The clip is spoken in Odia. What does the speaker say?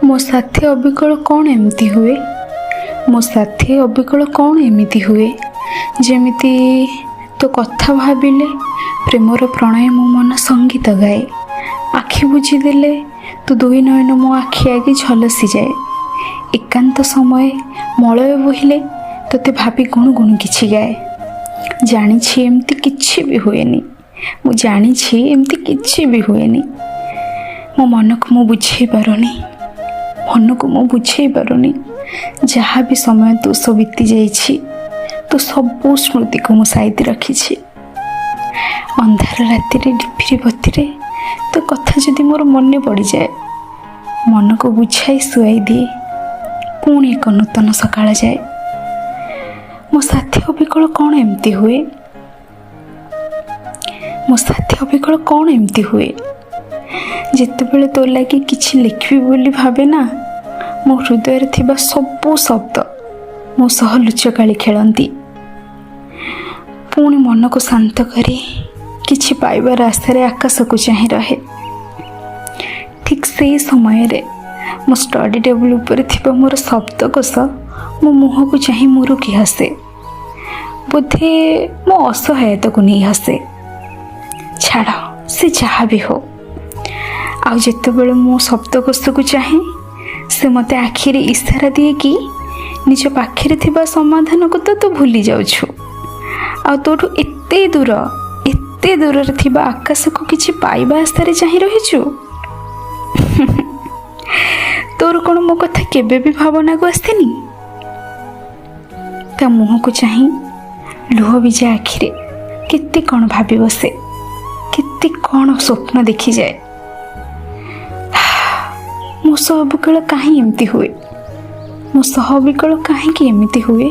ମୋ ସାଥୀ ଅବିକଳ କ'ଣ ଏମିତି ହୁଏ? ମୋ ସାଥୀ ଅବିକଳ କ'ଣ ଏମିତି ହୁଏ? ଯେମିତି ତୋ କଥା ଭାବିଲେ ପ୍ରେମର ପ୍ରଣୟ ମୋ ମନ ସଙ୍ଗୀତ ଗାଏ। ଆଖି ବୁଜିଦେଲେ ତୁ ଦୁଇ ନୟନ ମୋ ଆଖି ଆଗେ ଝଲସିଯାଏ। ଏକାନ୍ତ ସମୟ ମଳୟ ବୋହିଲେ ତୋତେ ଭାବି ଗୁଣୁ ଗୁଣୁ କିଛି ଗାଏ। ଜାଣିଛି ଏମିତି କିଛି ବି ହୁଏନି, ମୁଁ ଜାଣିଛି ଏମିତି କିଛି ବି ହୁଏନି। ମୋ ମନକୁ ମୁଁ ବୁଝେଇ ପାରୁନି, ମନକୁ ମୁଁ ବୁଝେଇ ପାରୁନି। ଯାହା ବି ସମୟ ତୁ ସବୁ ବିତି ଯାଇଛି, ତୁ ସବୁ ସ୍ମୃତିକୁ ମୁଁ ସାଇତି ରଖିଛି। ଅନ୍ଧାର ରାତିରେ ଢିପିରି ବତିରେ ତୋ କଥା ଯଦି ମୋର ମନେ ପଡ଼ିଯାଏ, ମନକୁ ବୁଝାଇ ଶୁଆଇ ଦିଏ। ପୁଣି ଏକ ନୂତନ ସକାଳ ଯାଏ। ମୋ ସାଥୀ ଅବିକଳ କ'ଣ ଏମିତି ହୁଏ? ମୋ ସାଥୀ ଅବିକଳ କ'ଣ ଏମିତି ହୁଏ? ଯେତେବେଳେ ତୋ ଲାଗି କିଛି ଲେଖିବି ବୋଲି ଭାବେ ନା, ମୋ ହୃଦୟରେ ଥିବା ସବୁ ଶବ୍ଦ ମୋ ସହ ଲୁଚକାଳି ଖେଳନ୍ତି। ପୁଣି ମନକୁ ଶାନ୍ତ କରି କିଛି ପାଇବାର ଆଶାରେ ଆକାଶକୁ ଚାହିଁ ରହେ। ଠିକ୍ ସେଇ ସମୟରେ ମୋ ଷ୍ଟଡି ଟେବୁଲ ଉପରେ ଥିବା ମୋର ଶବ୍ଦକୋଷ ମୋ ମୁହଁକୁ ଚାହିଁ ମୁରୁକି ହସେ। ବୋଧେ ମୋ ଅସହାୟତାକୁ ନେଇ ହସେ। ଛାଡ଼, ସେ ଯାହା ବି ହଉ। ଆଉ ଯେତେବେଳେ ମୁଁ ଶବ୍ଦକୋଷକୁ ଚାହେଁ, ସେ ମୋତେ ଆଖିରେ ଇସାରା ଦିଏ କି ନିଜ ପାଖରେ ଥିବା ସମାଧାନକୁ ତ ତୁ ଭୁଲି ଯାଉଛୁ, ଆଉ ତୋଠୁ ଏତେ ଦୂରରେ ଥିବା ଆକାଶକୁ କିଛି ପାଇବା ଆଶାରେ ଚାହିଁ ରହିଛୁ। ତୋର କ'ଣ ମୋ କଥା କେବେ ବି ଭାବନାକୁ ଆସିନି? ତା ମୁହଁକୁ ଚାହିଁ ଲୁହ ଭିଜା ଆଖିରେ କେତେ କ'ଣ ଭାବି ବସେ, କେତେ କ'ଣ ସ୍ୱପ୍ନ ଦେଖିଯାଏ। ମୋ ସହ ଅବିକଳ କାହିଁ ଏମିତି ହୁଏ? ମୋ ସହ ଅବିକଳ କାହିଁକି ଏମିତି ହୁଏ?